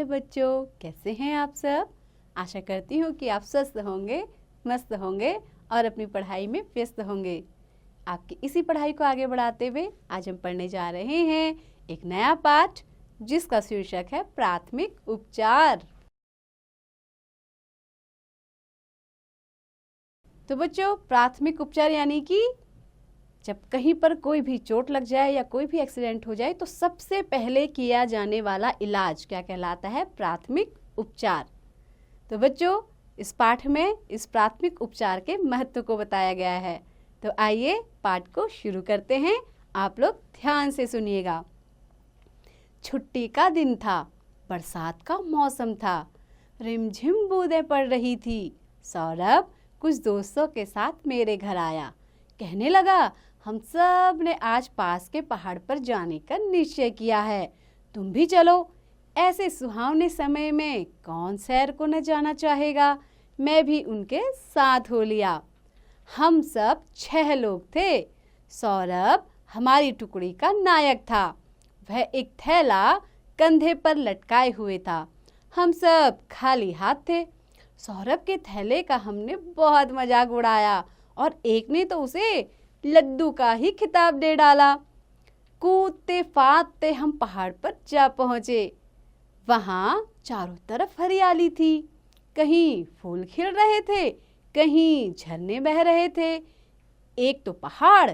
बच्चों, कैसे हैं आप सब। आशा करती हूँ कि आप स्वस्थ होंगे, मस्त होंगे और अपनी पढ़ाई में व्यस्त होंगे। आपकी इसी पढ़ाई को आगे बढ़ाते हुए आज हम पढ़ने जा रहे हैं एक नया पाठ जिसका शीर्षक है प्राथमिक उपचार। तो बच्चों, प्राथमिक उपचार यानी कि जब कहीं पर कोई भी चोट लग जाए या कोई भी एक्सीडेंट हो जाए तो सबसे पहले किया जाने वाला इलाज क्या कहलाता है? प्राथमिक उपचार। तो बच्चों, इस पाठ में इस प्राथमिक उपचार के महत्व को बताया गया है। तो आइए पाठ को शुरू करते हैं। आप लोग ध्यान से सुनिएगा। छुट्टी का दिन था, बरसात का मौसम था, रिमझिम बूंदें पड़ रही थी। सौरभ कुछ दोस्तों के साथ मेरे घर आया। कहने लगा, हम सब ने आज पास के पहाड़ पर जाने का निश्चय किया है, तुम भी चलो। ऐसे सुहावने समय में कौन सैर को न जाना चाहेगा। मैं भी उनके साथ हो लिया। हम सब 6 लोग थे। सौरभ हमारी टुकड़ी का नायक था। वह एक थैला कंधे पर लटकाए हुए था। हम सब खाली हाथ थे। सौरभ के थैले का हमने बहुत मजाक उड़ाया और एक ने तो उसे लड्डू का ही खिताब दे डाला। कूदते फादते हम पहाड़ पर जा पहुंचे। वहां चारों तरफ हरियाली थी। कहीं फूल खिल रहे थे, कहीं झरने बह रहे थे। एक तो पहाड़,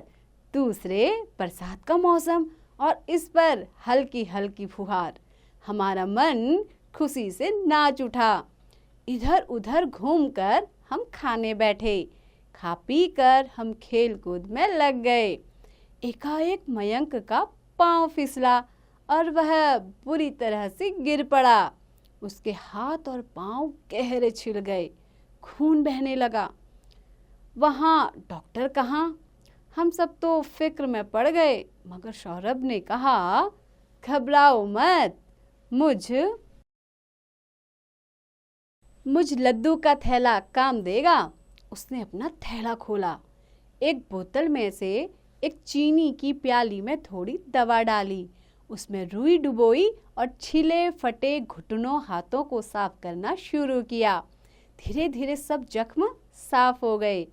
दूसरे बरसात का मौसम और इस पर हल्की हल्की फुहार। हमारा मन खुशी से नाच उठा। इधर उधर घूमकर हम खाने बैठे। खा पी कर हम खेल कूद में लग गए। एकाएक मयंक का पांव फिसला और वह बुरी तरह से गिर पड़ा। उसके हाथ और पांव गहरे छिल गए, खून बहने लगा। वहां डॉक्टर कहाँ? हम सब तो फिक्र में पड़ गए, मगर सौरभ ने कहा, घबराओ मत, मुझ लड्डू का थैला काम देगा। उसने अपना थैला खोला। एक बोतल में से एक चीनी की प्याली में थोड़ी दवा डाली। उसमें रुई डुबोई और छिले फटे घुटनों हाथों को साफ करना शुरू किया। धीरे धीरे सब जख्म साफ हो गए।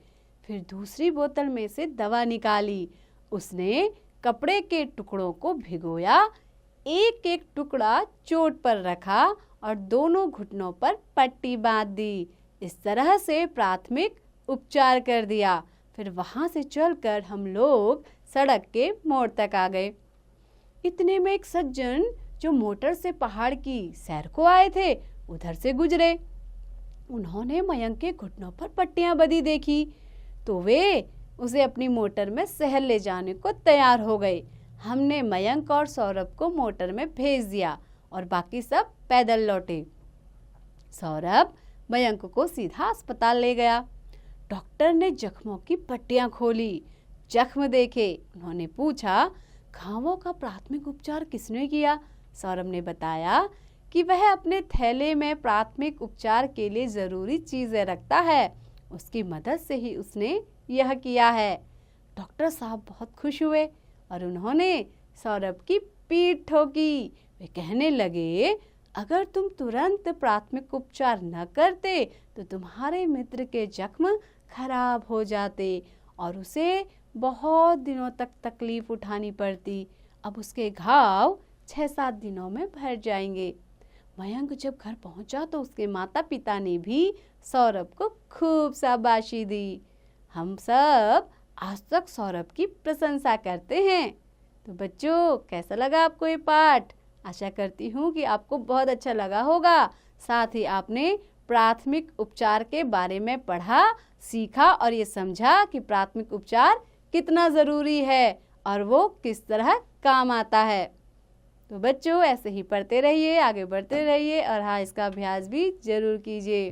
फिर दूसरी बोतल में से दवा निकाली। उसने कपड़े के टुकड़ों को भिगोया। एक एक टुकड़ा चोट पर रखा और दोनों घुटनों पर पट्टी बांध दी। इस तरह से प्राथमिक उपचार कर दिया। फिर वहां से चलकर हम लोग सड़क के मोड़ तक आ गए। इतने में एक सज्जन जो मोटर से पहाड़ की सैर को आए थे उधर से गुजरे। उन्होंने मयंक के घुटनों पर पट्टियां बंधी देखी तो वे उसे अपनी मोटर में शहर ले जाने को तैयार हो गए। हमने मयंक और सौरभ को मोटर में भेज दिया और बाकी सब पैदल लौटे। सौरभ मयंक को सीधा अस्पताल ले गया। डॉक्टर ने जख्मों की पट्टियां खोली, जख्म देखे। उन्होंने पूछा, घावों का प्राथमिक उपचार किसने किया? सौरभ ने बताया कि वह अपने थैले में प्राथमिक उपचार के लिए जरूरी चीजें रखता है। उसकी मदद से ही उसने यह किया है। डॉक्टर साहब बहुत खुश हुए और उन्होंने सौरभ की पीठ ठोकी। वे कहने लगे, अगर तुम तुरंत प्राथमिक उपचार न करते तो तुम्हारे मित्र के जख्म खराब हो जाते और उसे बहुत दिनों तक तकलीफ उठानी पड़ती। अब उसके घाव 6-7 दिनों में भर जाएंगे। मयंक जब घर पहुंचा तो उसके माता पिता ने भी सौरभ को खूब शाबाशी दी। हम सब आज तक सौरभ की प्रशंसा करते हैं। तो बच्चों, कैसा लगा आपको ये पाठ? आशा करती हूँ कि आपको बहुत अच्छा लगा होगा। साथ ही आपने प्राथमिक उपचार के बारे में पढ़ा, सीखा और ये समझा कि प्राथमिक उपचार कितना ज़रूरी है और वो किस तरह काम आता है। तो बच्चों, ऐसे ही पढ़ते रहिए, आगे बढ़ते रहिए और हाँ, इसका अभ्यास भी ज़रूर कीजिए।